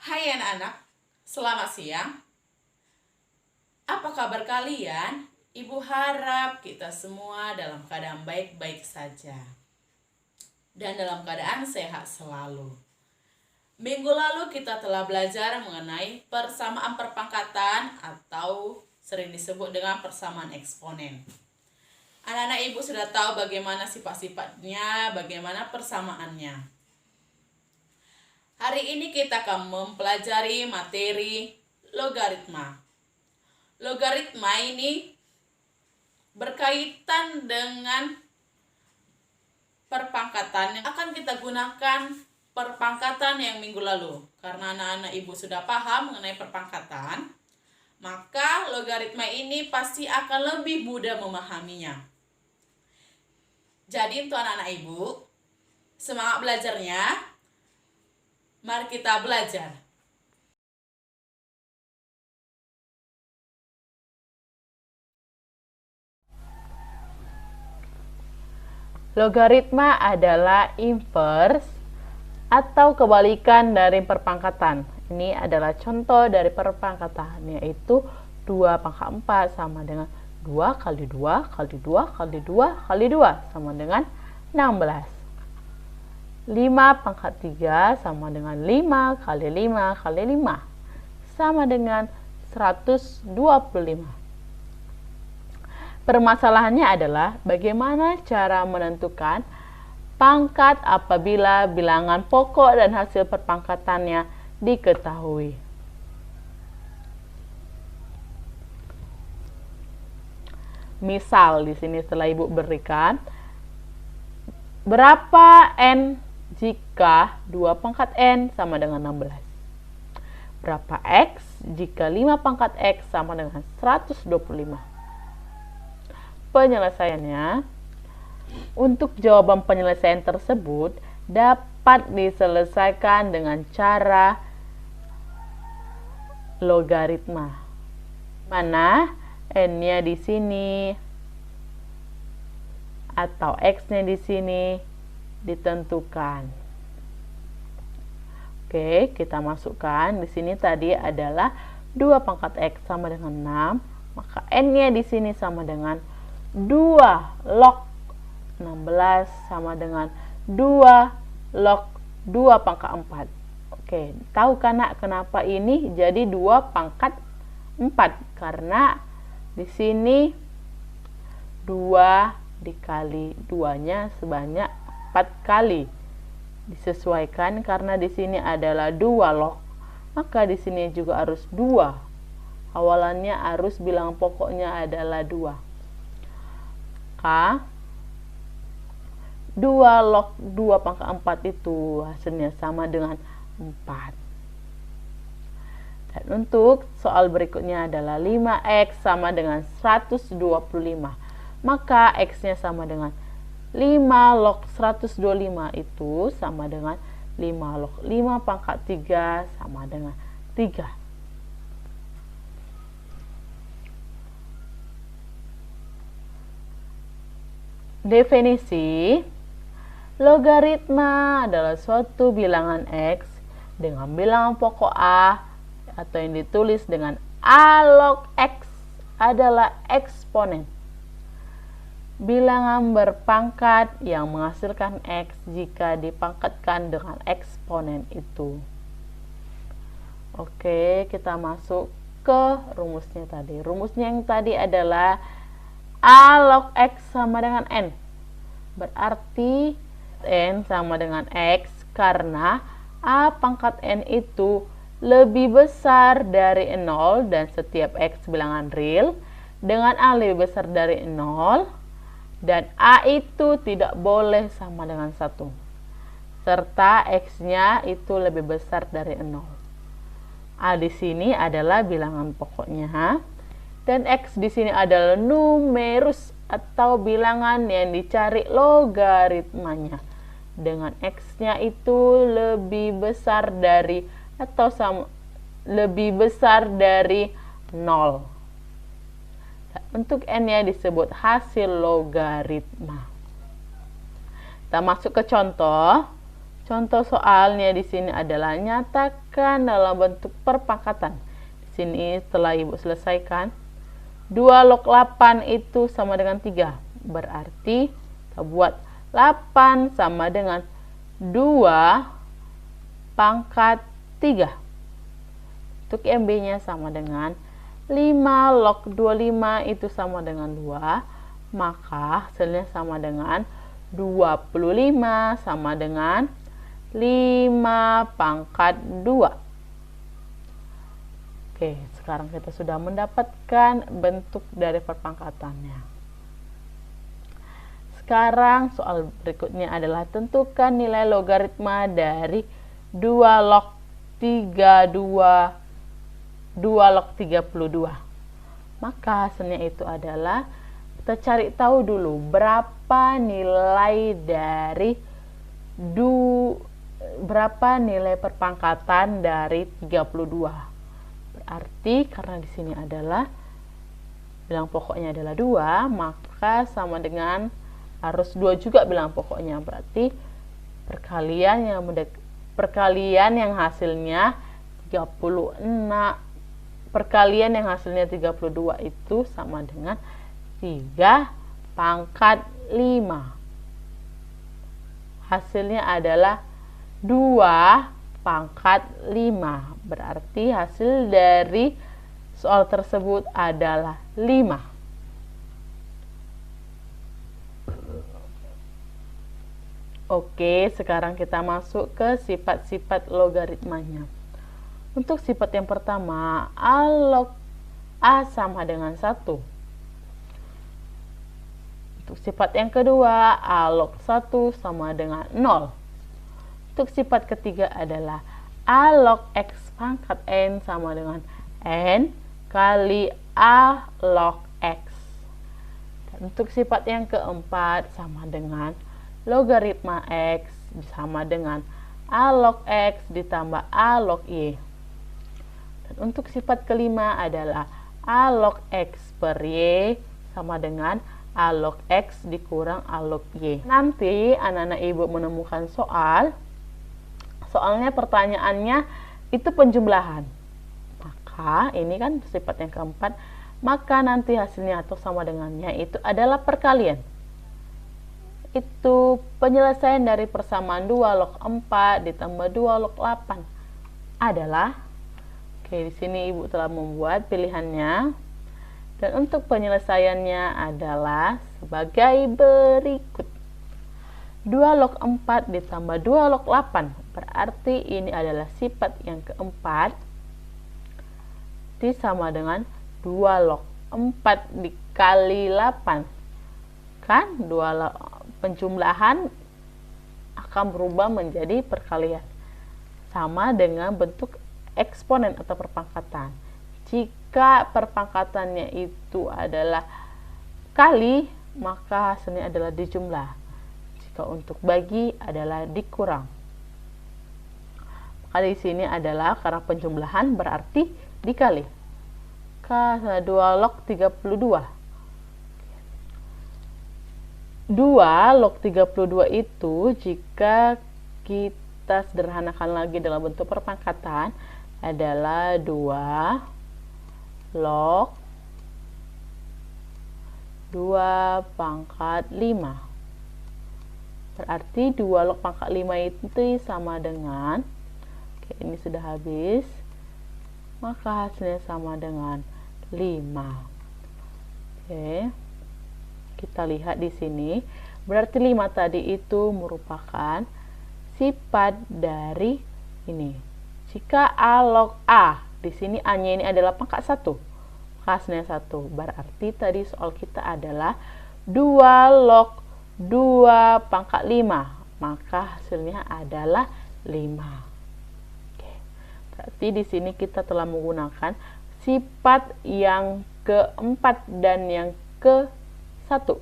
Hai anak-anak, selamat siang. Apa kabar kalian? Ibu harap kita semua dalam keadaan baik-baik saja dan dalam keadaan sehat selalu. Minggu lalu kita telah belajar mengenai persamaan perpangkatan atau sering disebut dengan persamaan eksponen. Anak-anak ibu sudah tahu bagaimana sifat-sifatnya, bagaimana persamaannya. Hari ini kita akan mempelajari materi logaritma. Logaritma ini berkaitan dengan perpangkatan. Yang akan kita gunakan perpangkatan yang minggu lalu. Karena anak-anak ibu sudah paham mengenai perpangkatan, maka logaritma ini pasti akan lebih mudah memahaminya. Jadi untuk anak-anak ibu, semangat belajarnya. Mari kita belajar. Logaritma adalah inverse atau kebalikan dari perpangkatan. Ini adalah contoh dari perpangkatan, yaitu 2 pangkat 4 sama dengan 2 kali 2 kali 2 kali 2 kali 2 sama dengan 16. 5 pangkat 3 sama dengan 5 kali 5 kali 5 sama dengan 125. Permasalahannya adalah bagaimana cara menentukan pangkat apabila bilangan pokok dan hasil perpangkatannya diketahui. Misal di sini setelah ibu berikan berapa n jika 2 pangkat n sama dengan 16. Berapa x jika 5 pangkat x sama dengan 125. Penyelesaiannya, untuk jawaban penyelesaian tersebut dapat diselesaikan dengan cara logaritma, mana n-nya di sini atau x-nya di sini ditentukan. Oke, kita masukkan di sini tadi adalah 2 pangkat x sama dengan 6, maka n-nya di sini sama dengan 2 log 16 sama dengan 2 log 2 pangkat 4. Oke, tahu kan nak kenapa ini jadi 2 pangkat 4? Karena di sini 2 dikali 2-nya sebanyak 4 kali. Disesuaikan karena di sini adalah 2 log. Maka di sini juga harus 2. Awalannya harus bilangan pokoknya adalah 2. 2 log 2 pangkat 4 itu hasilnya sama dengan 4. Dan untuk soal berikutnya adalah 5x sama dengan 125. Maka x-nya sama dengan 5 log 125 itu sama dengan 5 log 5 pangkat 3 sama dengan 3. Definisi, logaritma adalah suatu bilangan x dengan bilangan pokok a atau yang ditulis dengan a log x adalah eksponen. Bilangan berpangkat yang menghasilkan x jika dipangkatkan dengan eksponen itu. Oke, kita masuk ke rumusnya tadi. Rumusnya yang tadi adalah a log x sama dengan n. Berarti n sama dengan x karena a pangkat n itu lebih besar dari 0 dan setiap x bilangan real dengan a lebih besar dari 0 dan a itu tidak boleh sama dengan 1 serta x-nya itu lebih besar dari 0. A di sini adalah bilangan pokoknya dan x di sini adalah numerus atau bilangan yang dicari logaritmanya dengan x-nya itu lebih besar dari atau lebih besar dari 0. Untuk n-nya disebut hasil logaritma. Kita masuk ke contoh. Contoh soalnya di sini adalah nyatakan dalam bentuk perpangkatan. Di sini setelah Ibu selesaikan, 2 log 8 itu sama dengan 3. Berarti kita buat 8 sama dengan 2 pangkat 3. Untuk MB-nya sama dengan 5 log 25 itu sama dengan 2. Maka hasilnya sama dengan 25 sama dengan 5 pangkat 2. Oke, sekarang kita sudah mendapatkan bentuk dari perpangkatannya. Sekarang soal berikutnya adalah tentukan nilai logaritma dari 2 log 32. Maka hasilnya itu adalah, kita cari tahu dulu berapa nilai dari berapa nilai perpangkatan dari 32. Berarti karena di sini adalah bilang pokoknya adalah 2, maka sama dengan harus 2 juga bilang pokoknya. Berarti perkalian yang hasilnya 36, perkalian yang hasilnya 32 itu sama dengan 3 pangkat 5. Hasilnya adalah 2 pangkat 5. Berarti hasil dari soal tersebut adalah 5. Oke, sekarang kita masuk ke sifat-sifat logaritmanya. Untuk sifat yang pertama, A log A sama dengan 1. Untuk sifat yang kedua, A log 1 sama dengan 0. Untuk sifat ketiga adalah A log X pangkat N sama dengan N kali A log X. Dan untuk sifat yang keempat sama dengan logaritma X sama dengan A log X ditambah A log Y. Dan untuk sifat kelima adalah A log X per Y sama dengan A log X dikurang A log Y. Nanti anak-anak ibu menemukan soalnya pertanyaannya itu penjumlahan. Maka ini kan sifat yang keempat, maka nanti hasilnya atau sama dengannya itu adalah perkalian. Itu penyelesaian dari persamaan 2 log 4 ditambah 2 log 8 adalah, oke, di sini ibu telah membuat pilihannya, dan untuk penyelesaiannya adalah sebagai berikut. 2 log 4 ditambah 2 log 8, berarti ini adalah sifat yang keempat, disama dengan 2 log 4 dikali 8. Kan 2 log penjumlahan akan berubah menjadi perkalian, sama dengan bentuk eksponen atau perpangkatan. Jika perpangkatannya itu adalah kali, maka hasilnya adalah dijumlah. Jika untuk bagi adalah dikurang. Maka di sini adalah karena penjumlahan berarti dikali. Karena 2 log 32. 2 log 32 itu jika kita sederhanakan lagi dalam bentuk perpangkatan adalah 2 log 2 pangkat 5. Berarti 2 log pangkat 5 itu sama dengan, oke, ini sudah habis, maka hasilnya sama dengan 5. Oke. Kita lihat di sini, berarti 5 tadi itu merupakan sifat dari ini. Jika A log A, di sini A-nya ini adalah pangkat 1, hasilnya 1. Berarti tadi soal kita adalah 2 log 2 pangkat 5, maka hasilnya adalah 5. Oke. Berarti di sini kita telah menggunakan sifat yang keempat dan yang ke-1.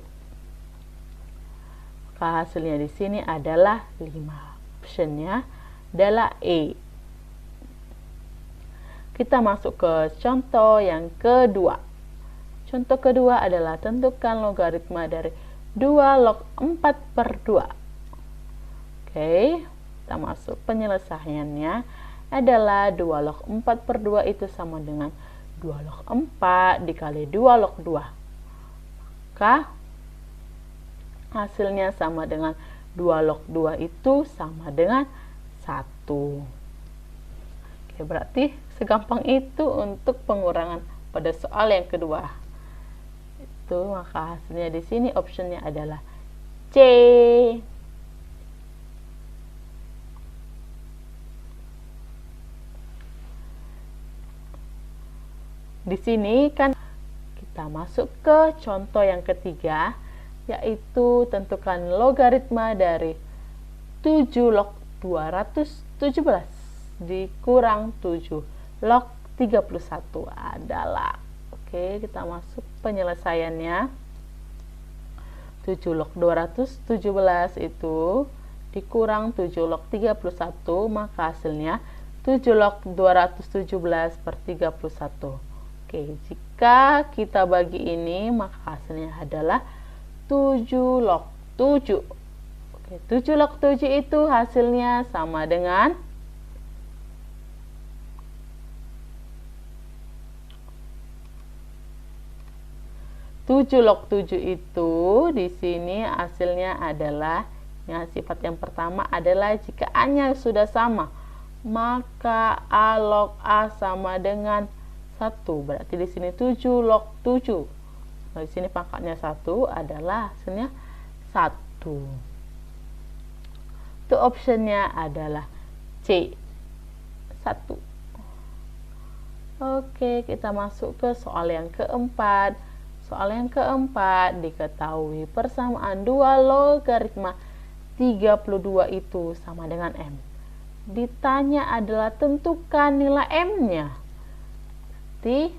Maka hasilnya di sini adalah 5. Optionnya adalah E. Kita masuk ke contoh yang kedua. Contoh kedua adalah tentukan logaritma dari 2 log 4 per 2. Oke. Kita masuk penyelesaiannya adalah 2 log 4 per 2 itu sama dengan 2 log 4 dikali 2 log 2. Maka hasilnya sama dengan 2 log 2 itu sama dengan 1. Oke, berarti segampang itu untuk pengurangan pada soal yang kedua. Itu maka hasilnya di sini optionnya adalah C. Di sini kan kita masuk ke contoh yang ketiga, yaitu tentukan logaritma dari 7 log 217 dikurang 7 log 31 adalah. Oke, kita masuk penyelesaiannya. 7 log 217 itu dikurang 7 log 31, maka hasilnya 7 log 217 per 31. Oke, jika kita bagi ini, maka hasilnya adalah 7 log 7. Oke, 7 log 7 itu hasilnya sama dengan 7 log 7 itu di sini hasilnya adalah yang sifat yang pertama adalah jika A-nya sudah sama, maka A log A sama dengan 1. Berarti di sini 7 log 7. Nah, di sini pangkatnya 1 adalah hasilnya 1. Itu optionnya adalah C. 1. Oke, kita masuk ke soal yang keempat. Soal yang keempat, diketahui persamaan 2 logaritma 32 itu sama dengan M. Ditanya adalah tentukan nilai M-nya. Berarti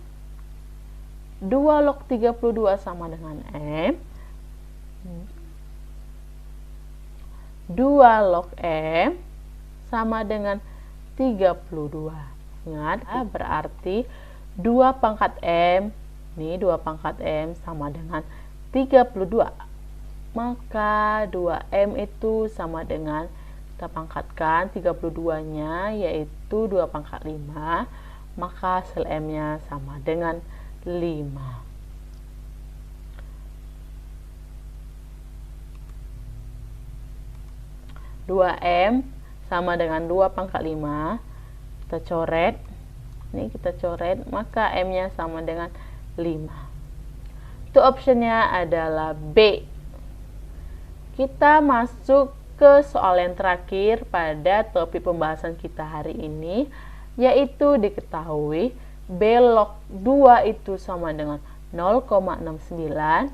2 log 32 sama dengan M. 2 log M sama dengan 32. Ingat, berarti 2 pangkat M, ini 2 pangkat M sama dengan 32. Maka 2M itu sama dengan, kita pangkatkan 32-nya yaitu 2 pangkat 5, maka hasil M-nya sama dengan 5. M sama dengan 2 pangkat 5, kita coret, ini kita coret, maka M-nya sama dengan 5. Itu optionnya adalah B. Kita masuk ke soal yang terakhir pada topik pembahasan kita hari ini, yaitu diketahui B log 2 itu sama dengan 0,69,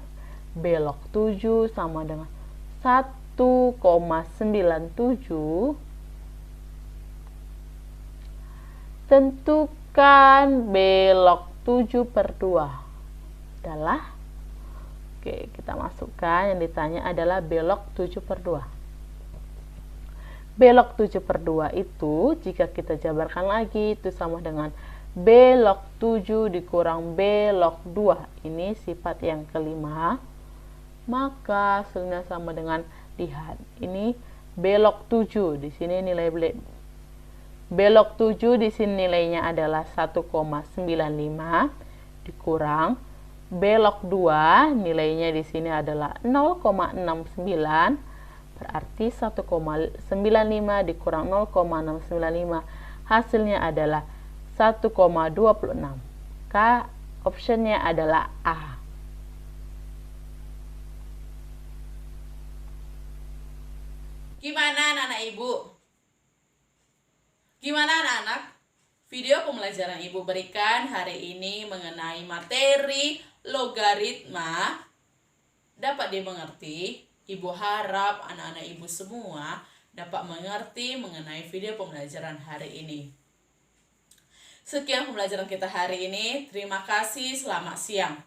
B log 7 sama dengan 1,97. Tentukan B log 7 per 2 adalah, oke, kita masukkan yang ditanya adalah B log 7 per 2. B log 7 per 2 itu jika kita jabarkan lagi itu sama dengan B log 7 dikurang B log 2. Ini sifat yang kelima. Maka hasilnya sama dengan, lihat, ini B log 7, di sini nilai B log 7 di sini nilainya adalah 1,95 dikurang B log 2 nilainya di sini adalah 0,69, berarti 1,95 dikurang 0,695 hasilnya adalah 1,26. Maka optionnya adalah A. Gimana anak-anak ibu? Gimana anak-anak? Video pembelajaran ibu berikan hari ini mengenai materi logaritma dapat dimengerti. Ibu harap anak-anak ibu semua dapat mengerti mengenai video pembelajaran hari ini. Sekian pembelajaran kita hari ini. Terima kasih. Selamat siang.